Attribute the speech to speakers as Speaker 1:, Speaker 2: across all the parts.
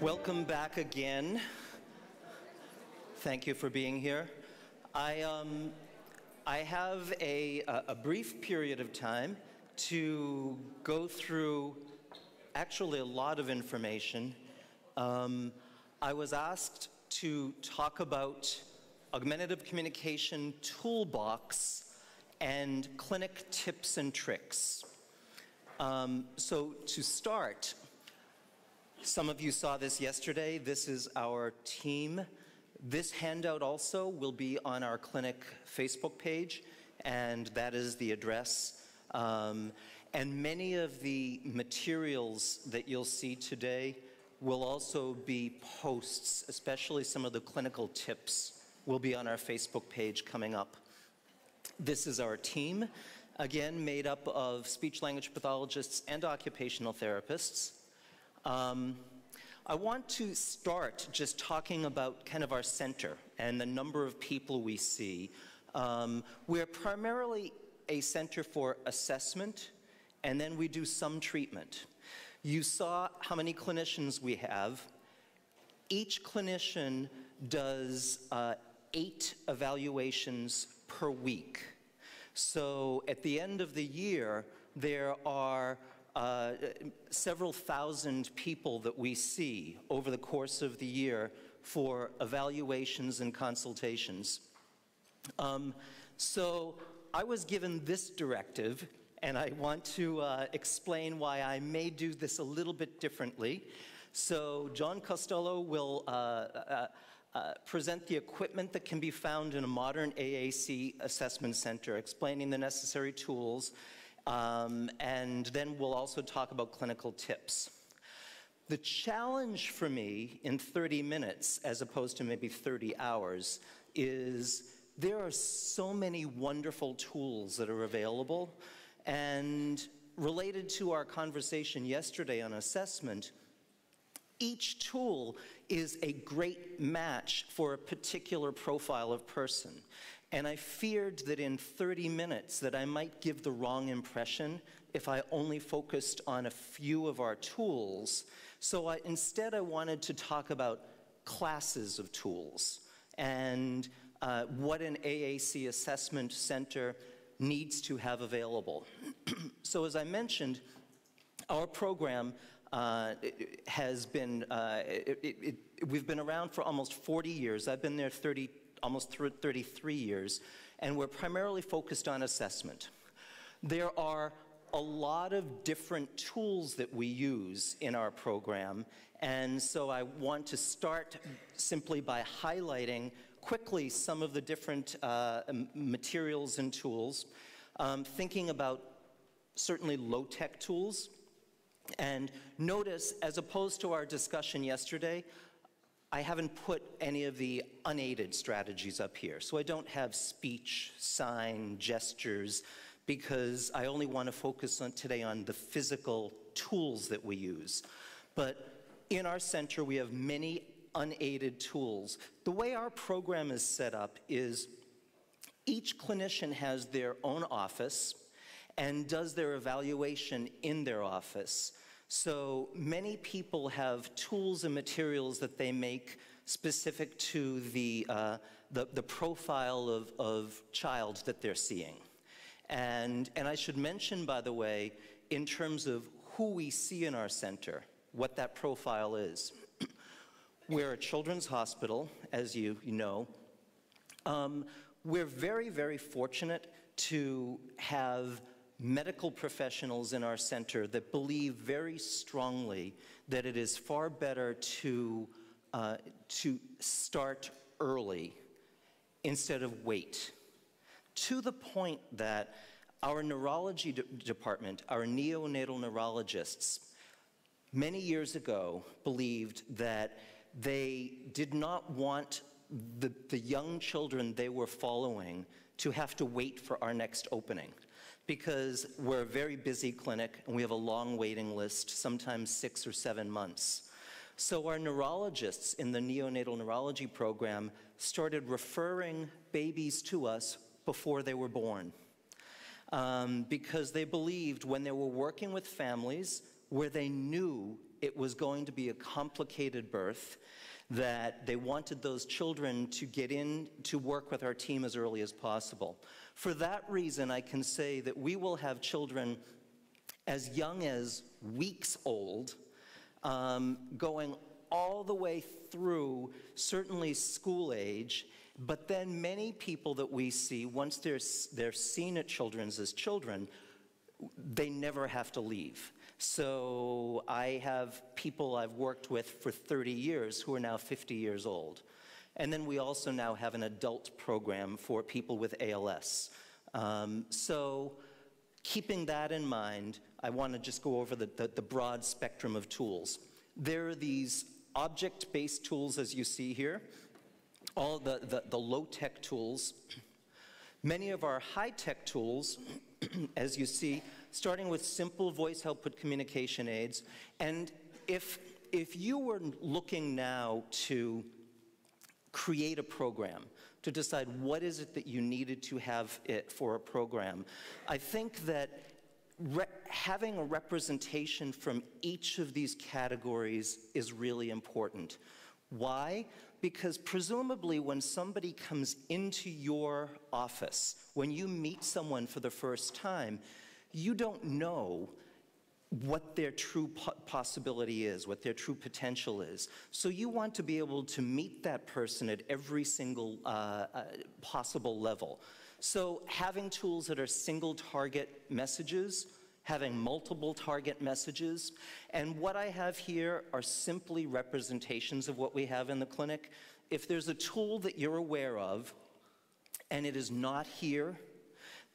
Speaker 1: Welcome back again. Thank you for being here. I have a brief period of time to go through actually a lot of information. I was asked to talk about augmentative communication toolbox and clinic tips and tricks. So to start, some of you saw this yesterday. This is our team. This handout also will be on our clinic Facebook page, and that is the address. And many of the materials that you'll see today will also be posts, especially some of the clinical tips will be on our Facebook page coming up. This is our team, again, made up of speech-language pathologists and occupational therapists. I want to start just talking about kind of our center and the number of people we see. We're primarily a center for assessment, and then we do some treatment. You saw how many clinicians we have. Each clinician does 8 evaluations per week. So at the end of the year, there are several thousand people that we see over the course of the year for evaluations and consultations. So I was given this directive, and I want to explain why I may do this a little bit differently. So John Costello will present the equipment that can be found in a modern AAC assessment center, explaining the necessary tools, and then we'll also talk about clinical tips. The challenge for me in 30 minutes, as opposed to maybe 30 hours, is there are so many wonderful tools that are available. And related to our conversation yesterday on assessment, each tool is a great match for a particular profile of person. And I feared that in 30 minutes that I might give the wrong impression if I only focused on a few of our tools. So instead I wanted to talk about classes of tools and what an AAC assessment center needs to have available. So as I mentioned, our program has been, we've been around for almost 40 years. I've been there almost 33 years, and we're primarily focused on assessment. There are a lot of different tools that we use in our program, and so I want to start simply by highlighting quickly some of the different materials and tools, thinking about certainly low-tech tools. And notice, as opposed to our discussion yesterday, I haven't put any of the unaided strategies up here. So I don't have speech, sign, gestures, because I only want to focus on today on the physical tools that we use. But in our center, we have many unaided tools. The way our program is set up is each clinician has their own office and does their evaluation in their office. So many people have tools and materials that they make specific to the profile of child that they're seeing. And I should mention, by the way, in terms of who we see in our center, what that profile is. We're a children's hospital, as you know. We're very, very fortunate to have medical professionals in our center that believe very strongly that it is far better to start early instead of wait. To the point that our neurology department, our neonatal neurologists, many years ago believed that they did not want the young children they were following to have to wait for our next opening, because we're a very busy clinic and we have a long waiting list, sometimes 6 or 7 months. So our neurologists in the neonatal neurology program started referring babies to us before they were born, because they believed when they were working with families where they knew it was going to be a complicated birth, that they wanted those children to get in to work with our team as early as possible. For that reason, I can say that we will have children as young as weeks old, going all the way through certainly school age, but then many people that we see, once they're seen at Children's as children, they never have to leave. So I have people I've worked with for 30 years who are now 50 years old. And then we also now have an adult program for people with ALS. So keeping that in mind, I want to just go over the broad spectrum of tools. There are these object-based tools, as you see here, all the low-tech tools. Many of our high-tech tools, as you see, starting with simple voice output communication aids. And if you were looking now to create a program, to decide what is it that you needed to have it for a program, I think that having a representation from each of these categories is really important. Why? Because presumably when somebody comes into your office, when you meet someone for the first time, you don't know what their true possibility is, what their true potential is. So you want to be able to meet that person at every single possible level. So having tools that are single target messages, having multiple target messages, and what I have here are simply representations of what we have in the clinic. If there's a tool that you're aware of and it is not here,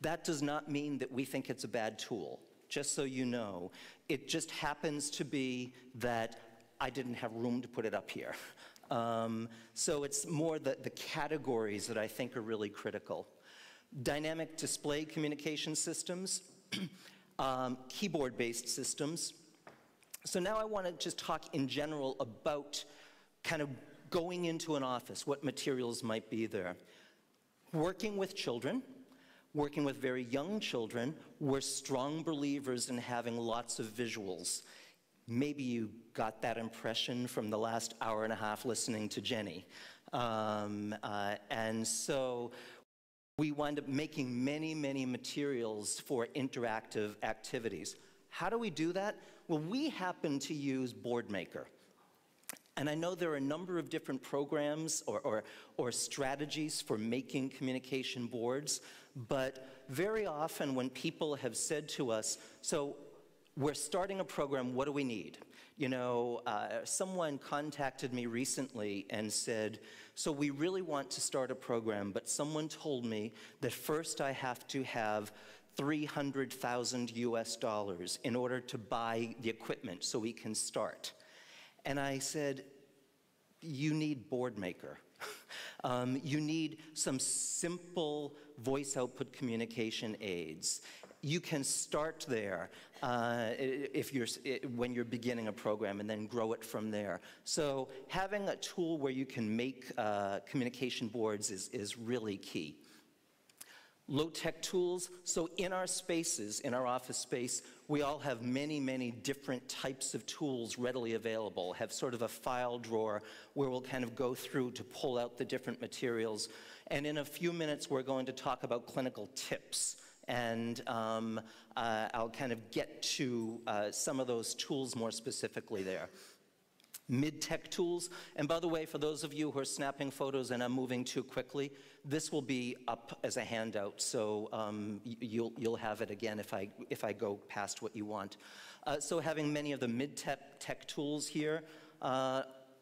Speaker 1: that does not mean that we think it's a bad tool. Just so you know, it just happens to be that I didn't have room to put it up here. So it's more the categories that I think are really critical. Dynamic display communication systems, keyboard-based systems. So now I want to just talk in general about kind of going into an office, what materials might be there. Working with children, working with very young children, we're strong believers in having lots of visuals. Maybe you got that impression from the last hour and a half listening to Jenny. And so we wind up making many, many materials for interactive activities. How do we do that? Well, we happen to use BoardMaker. And I know there are a number of different programs or strategies for making communication boards, but very often when people have said to us, so we're starting a program, what do we need? You know, someone contacted me recently and said, so we really want to start a program, but someone told me that first I have to have $300,000 US in order to buy the equipment so we can start. And I said, you need BoardMaker. You need some simple voice output communication aids. You can start there when you're beginning a program and then grow it from there. So having a tool where you can make communication boards is really key. Low-tech tools, so in our spaces, in our office space, we all have many, many different types of tools readily available, have sort of a file drawer where we'll kind of go through to pull out the different materials. And in a few minutes, we're going to talk about clinical tips. And I'll kind of get to some of those tools more specifically there. Mid-tech tools, and by the way, for those of you who are snapping photos and I'm moving too quickly, this will be up as a handout, so you'll have it again if I go past what you want. So having many of the mid-tech tools here,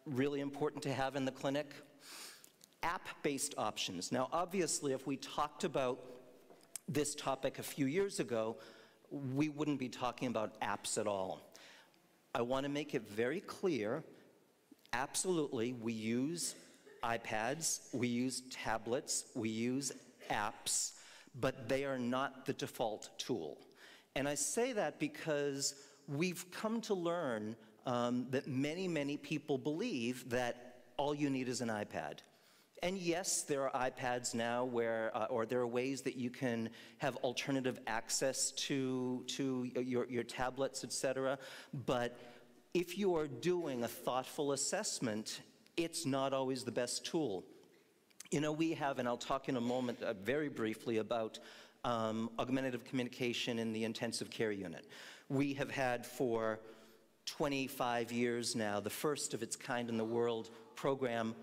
Speaker 1: really important to have in the clinic. App-based options. Now, obviously, if we talked about this topic a few years ago, we wouldn't be talking about apps at all. I want to make it very clear, absolutely, we use iPads, we use tablets, we use apps, but they are not the default tool. And I say that because we've come to learn that many, many people believe that all you need is an iPad. And yes, there are iPads now where, or there are ways that you can have alternative access to your tablets, et cetera. But if you are doing a thoughtful assessment, it's not always the best tool. You know, we have, and I'll talk in a moment very briefly about augmentative communication in the intensive care unit. We have had for 25 years now, the first of its kind in the world program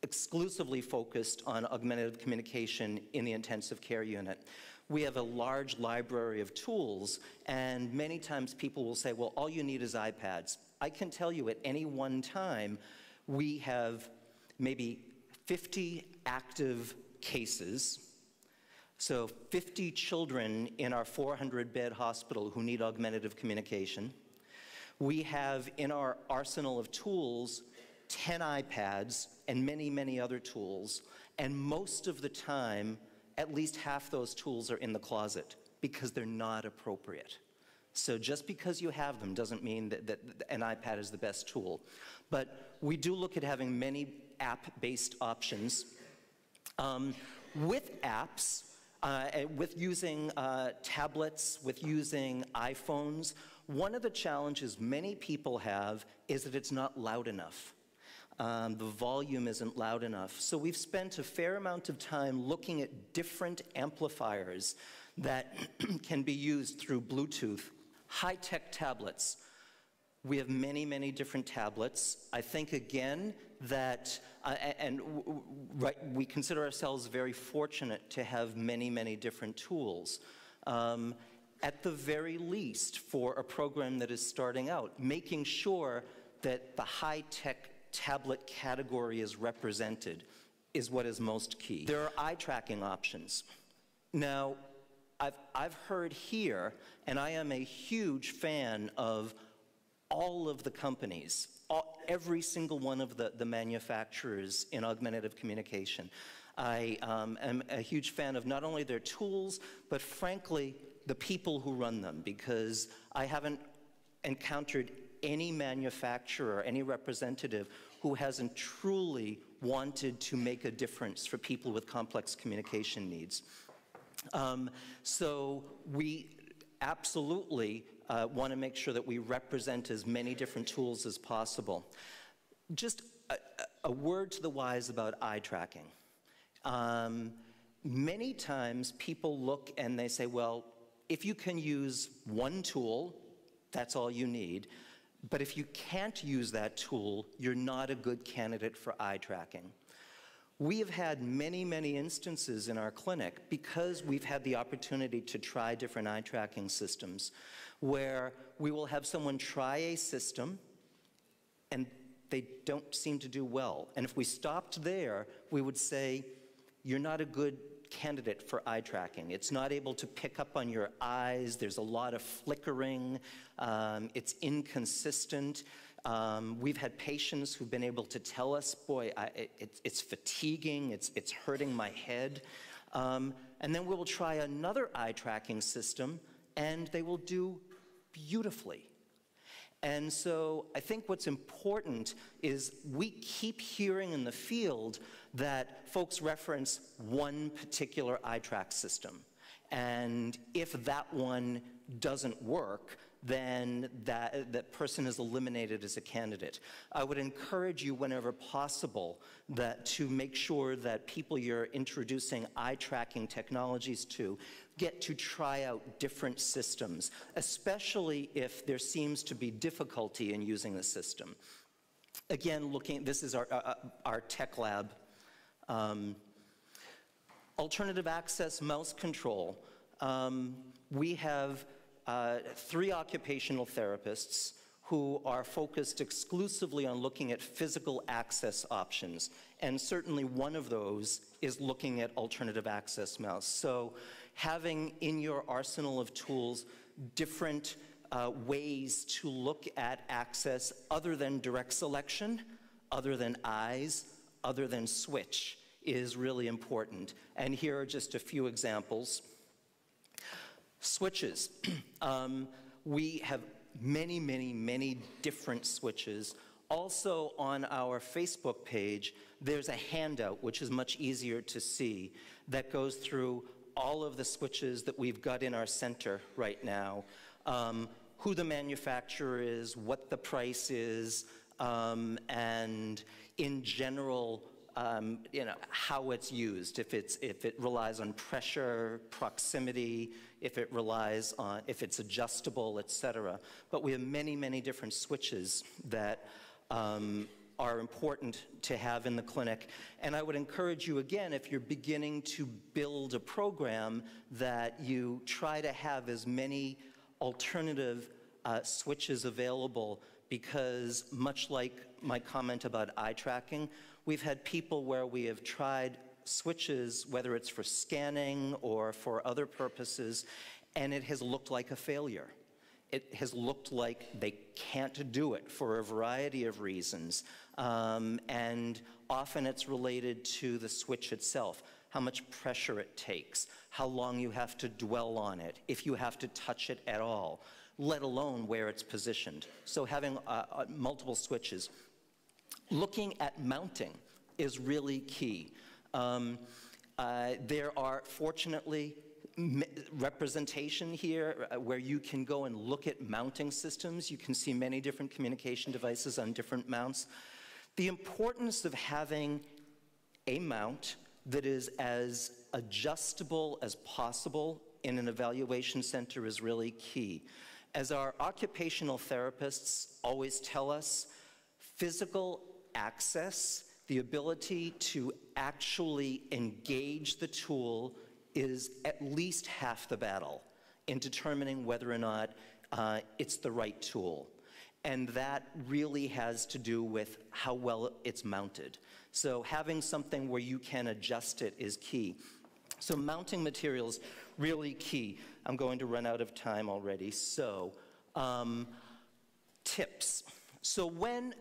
Speaker 1: exclusively focused on augmentative communication in the intensive care unit. We have a large library of tools, and many times people will say, well, all you need is iPads. I can tell you at any one time, we have maybe 50 active cases, so 50 children in our 400-bed hospital who need augmentative communication. We have in our arsenal of tools 10 iPads and many, many other tools, and most of the time, at least half those tools are in the closet because they're not appropriate. So just because you have them doesn't mean that an iPad is the best tool. But we do look at having many app-based options. With apps, with using tablets, with using iPhones, one of the challenges many people have is that it's not loud enough. The volume isn't loud enough. So we've spent a fair amount of time looking at different amplifiers that can be used through Bluetooth, high-tech tablets. We have many, many different tablets. I think, again, that, we consider ourselves very fortunate to have many, many different tools. At the very least, for a program that is starting out, making sure that the high-tech tablet category is represented is what is most key. There are eye tracking options. Now, I've heard here, and I am a huge fan of all of the companies, every single one of the manufacturers in augmentative communication. I am a huge fan of not only their tools, but frankly, the people who run them, because I haven't encountered any manufacturer, any representative who hasn't truly wanted to make a difference for people with complex communication needs. So we absolutely want to make sure that we represent as many different tools as possible. Just a word to the wise about eye tracking. Many times people look and they say, well, if you can use one tool, that's all you need. But if you can't use that tool, you're not a good candidate for eye tracking. We have had many, many instances in our clinic, because we've had the opportunity to try different eye tracking systems, where we will have someone try a system and they don't seem to do well. And if we stopped there, we would say, you're not a good candidate for eye tracking. It's not able to pick up on your eyes. There's a lot of flickering. It's inconsistent. We've had patients who've been able to tell us, boy, it's fatiguing, it's hurting my head. And then we'll try another eye tracking system, and they will do beautifully. And so I think what's important is we keep hearing in the field that folks reference one particular eye track system. And if that one doesn't work, then that person is eliminated as a candidate. I would encourage you whenever possible to make sure that people you're introducing eye tracking technologies to get to try out different systems, especially if there seems to be difficulty in using the system. Again, this is our tech lab. Alternative access mouse control. We have 3 occupational therapists who are focused exclusively on looking at physical access options. And certainly one of those is looking at alternative access mouse. So having in your arsenal of tools different ways to look at access other than direct selection, other than eyes, other than switch is really important. And here are just a few examples. Switches. We have many, many, many different switches. Also on our Facebook page, there's a handout, which is much easier to see, that goes through all of the switches that we've got in our center right now, who the manufacturer is, what the price is, and in general, how it's used, if it relies on pressure, proximity, if it's adjustable, et cetera. But we have many, many different switches that are important to have in the clinic. And I would encourage you, again, if you're beginning to build a program, that you try to have as many alternative switches available, because much like my comment about eye tracking, we've had people where we have tried switches, whether it's for scanning or for other purposes, and it has looked like a failure. It has looked like they can't do it for a variety of reasons. And often it's related to the switch itself, how much pressure it takes, how long you have to dwell on it, if you have to touch it at all, let alone where it's positioned. So having multiple switches. Looking at mounting is really key. There are, fortunately, representation here where you can go and look at mounting systems. You can see many different communication devices on different mounts. The importance of having a mount that is as adjustable as possible in an evaluation center is really key. As our occupational therapists always tell us, physical access, the ability to actually engage the tool, is at least half the battle in determining whether or not it's the right tool. And that really has to do with how well it's mounted. So having something where you can adjust it is key. So mounting materials, really key. I'm going to run out of time already. So tips. So when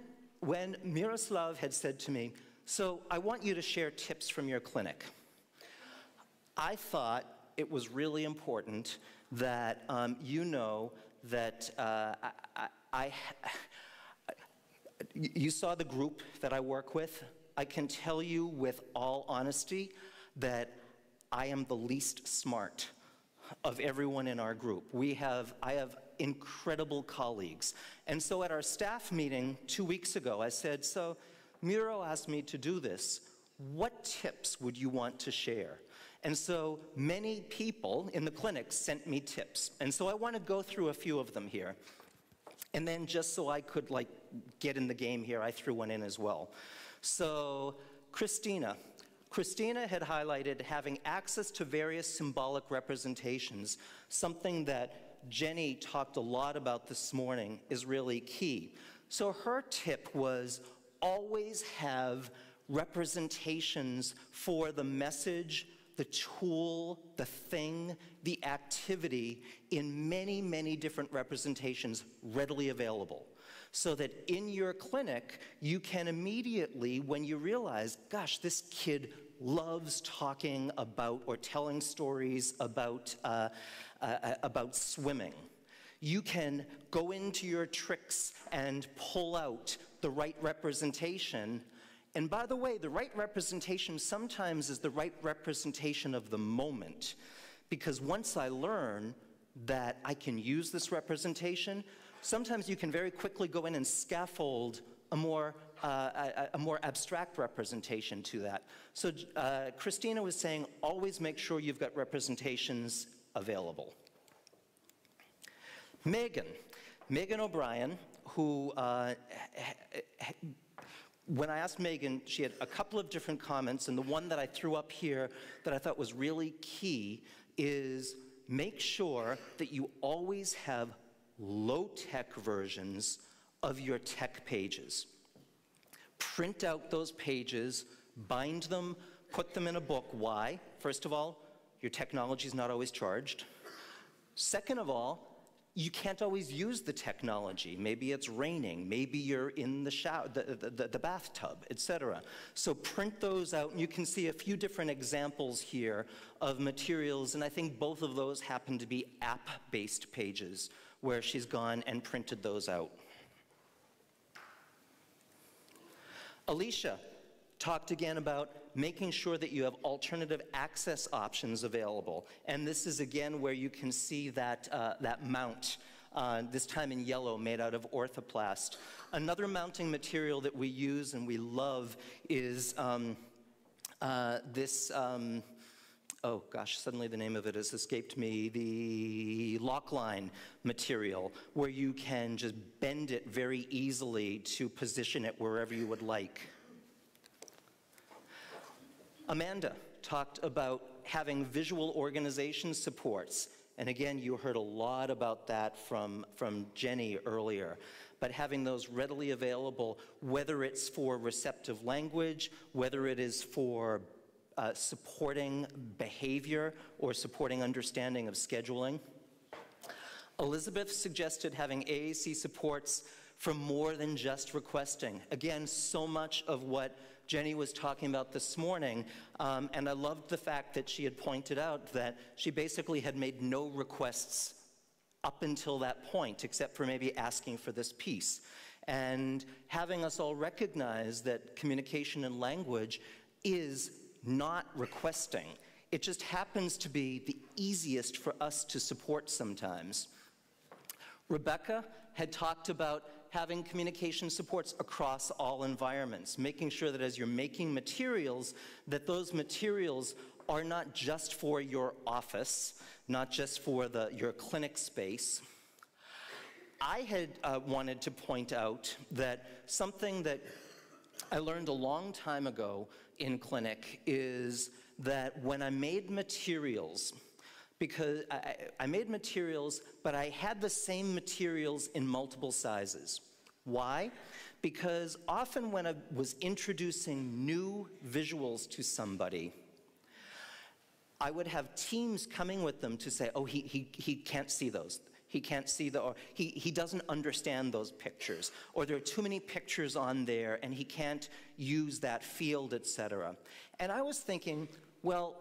Speaker 1: Miroslav had said to me, so I want you to share tips from your clinic, I thought it was really important that you know that you saw the group that I work with. I can tell you with all honesty that I am the least smart of everyone in our group. I have incredible colleagues. And so at our staff meeting 2 weeks ago, I said, so Miro asked me to do this. What tips would you want to share? And so many people in the clinic sent me tips. And so I want to go through a few of them here. And then just so I could get in the game here, I threw one in as well. So Christina had highlighted having access to various symbolic representations, something that Jenny talked a lot about this morning is really key. So her tip was always have representations for the message, the tool, the thing, the activity in many, many different representations readily available. So that in your clinic, you can immediately, when you realize, gosh, this kid loves talking about or telling stories about swimming, you can go into your tricks and pull out the right representation. And by the way, the right representation sometimes is the right representation of the moment. Because once I learn that I can use this representation, sometimes you can very quickly go in and scaffold a more abstract representation to that. So Christina was saying, always make sure you've got representations available. Megan O'Brien, who, when I asked Megan, she had a couple of different comments, and the one that I threw up here that I thought was really key is make sure that you always have low-tech versions of your tech pages. Print out those pages, bind them, put them in a book. Why? First of all, your technology is not always charged. Second of all, you can't always use the technology. Maybe it's raining, maybe you're in the shower, the bathtub, etc. So print those out, and you can see a few different examples here of materials, and I think both of those happen to be app-based pages where she's gone and printed those out. Alicia talked again about making sure that you have alternative access options available. And this is again where you can see that, that mount this time in yellow, made out of orthoplast. Another mounting material that we use and we love is this, oh gosh, suddenly the name of it has escaped me, the lock line material, where you can just bend it very easily to position it wherever you would like. Amanda talked about having visual organization supports. And again, you heard a lot about that from Jenny earlier. But having those readily available, whether it's for receptive language, whether it is for supporting behavior or supporting understanding of scheduling. Elizabeth suggested having AAC supports for more than just requesting. Again, so much of what Jenny was talking about this morning, and I loved the fact that she had pointed out that she basically had made no requests up until that point, except for maybe asking for this piece. And having us all recognize that communication and language is not requesting. It just happens to be the easiest for us to support sometimes. Rebecca had talked about having communication supports across all environments, making sure that as you're making materials, that those materials are not just for your office, not just for your clinic space. I had wanted to point out that something that I learned a long time ago in clinic is that when I made materials, because I made materials, but I had the same materials in multiple sizes. Why? Because often when I was introducing new visuals to somebody, I would have teams coming with them to say, oh, he can't see those. He can't see or he doesn't understand those pictures, or there are too many pictures on there and he can't use that field, etc. And I was thinking, well,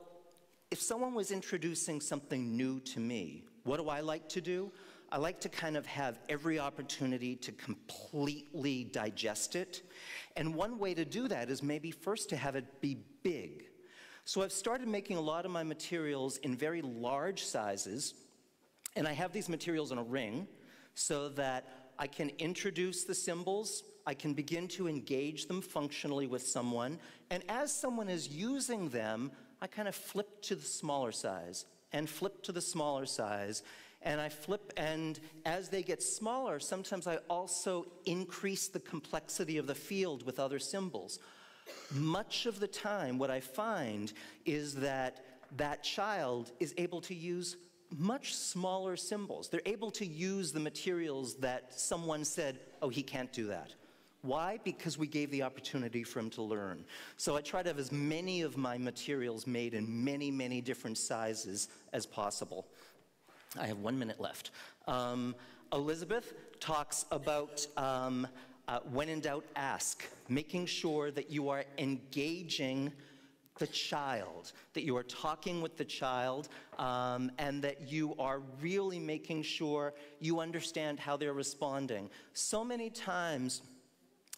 Speaker 1: if someone was introducing something new to me, what do I like to do? I like to kind of have every opportunity to completely digest it. And one way to do that is maybe first to have it be big. So I've started making a lot of my materials in very large sizes, and I have these materials in a ring so that I can introduce the symbols, I can begin to engage them functionally with someone, and as someone is using them, I kind of flip to the smaller size and flip to the smaller size, and I flip, and as they get smaller, sometimes I also increase the complexity of the field with other symbols. Much of the time, what I find is that that child is able to use much smaller symbols. They're able to use the materials that someone said, oh, he can't do that. Why? Because we gave the opportunity for him to learn. So I try to have as many of my materials made in many, many different sizes as possible. I have 1 minute left. Elizabeth talks about when in doubt, ask. Making sure that you are engaging the child, that you are talking with the child, and that you are really making sure you understand how they're responding. So many times,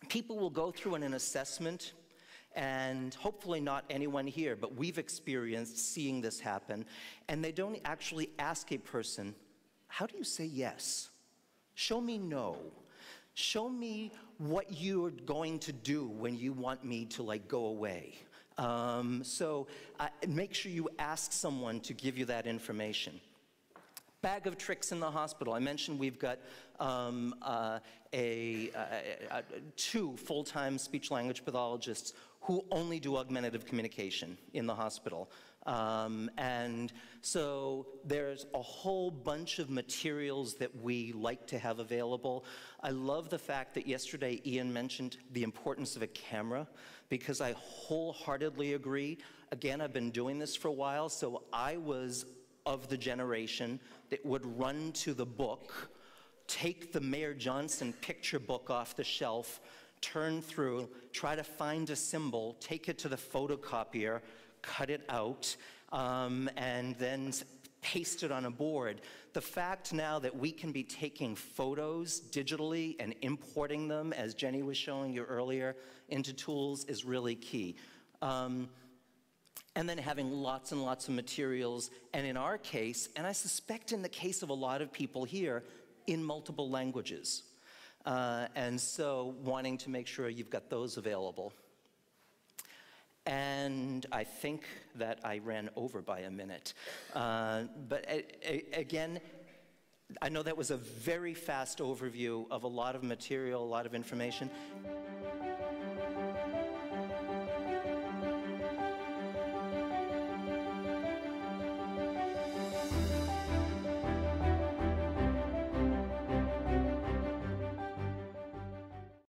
Speaker 1: people will go through an assessment, and hopefully not anyone here, but we've experienced seeing this happen, and they don't actually ask a person, how do you say yes? Show me no. Show me what you're going to do when you want me to like go away. So make sure you ask someone to give you that information. Bag of tricks in the hospital. I mentioned we've got 2 full-time speech-language pathologists who only do augmentative communication in the hospital. And so there's a whole bunch of materials that we like to have available. I love the fact that yesterday Ian mentioned the importance of a camera, because I wholeheartedly agree. Again, I've been doing this for a while, so I was of the generation that would run to the book, take the Mayor Johnson picture book off the shelf, turn through, try to find a symbol, take it to the photocopier, cut it out, and then paste it on a board. The fact now that we can be taking photos digitally and importing them, as Jenny was showing you earlier, into tools is really key. And then having lots and lots of materials, and in our case, and I suspect in the case of a lot of people here, in multiple languages. And so wanting to make sure you've got those available. And I think that I ran over by a minute. But again, I know that was a very fast overview of a lot of material, a lot of information.